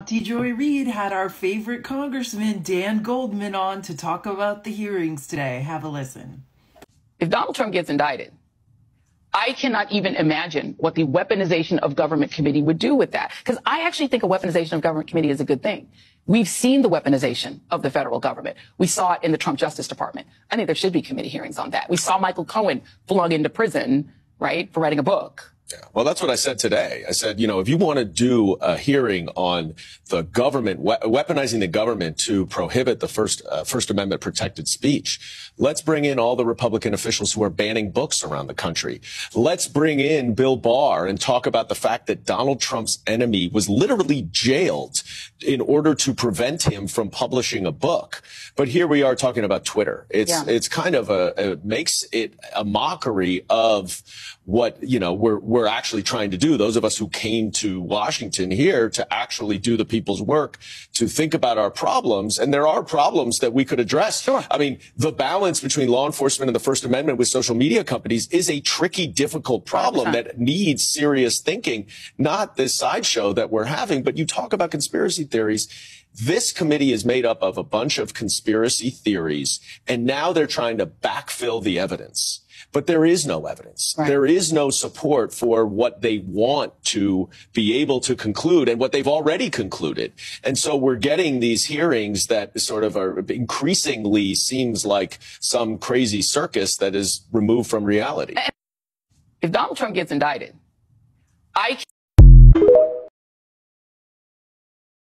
Auntie Joy Reid had our favorite Congressman Dan Goldman on to talk about the hearings today. Have a listen. If Donald Trump gets indicted, I cannot even imagine what the weaponization of government committee would do with that. Because I actually think a weaponization of government committee is a good thing. We've seen the weaponization of the federal government. We saw it in the Trump Justice Department. I think there should be committee hearings on that. We saw Michael Cohen flung into prison, right, for writing a book. Yeah. Well, that's what I said today. I said, if you want to do a hearing on the government, weaponizing the government to prohibit the First Amendment protected speech, let's bring in all the Republican officials who are banning books around the country. Let's bring in Bill Barr and talk about the fact that Donald Trump's enemy was literally jailed in order to prevent him from publishing a book. But here we are talking about Twitter. It's kind of it makes it a mockery of what, we're actually trying to do. Those of us who came to Washington here to actually do the people's work, to think about our problems. And there are problems that we could address. Sure. I mean, the balance between law enforcement and the First Amendment with social media companies is a tricky, difficult problem 100%. that needs serious thinking, not this sideshow that we're having. But you talk about conspiracy theories. This committee is made up of a bunch of conspiracy theories, and now they're trying to backfill the evidence. But there is no evidence. Right. There is no support for what they want to be able to conclude and what they've already concluded. And so we're getting these hearings that sort of are increasingly seems like some crazy circus that is removed from reality. If Donald Trump gets indicted, I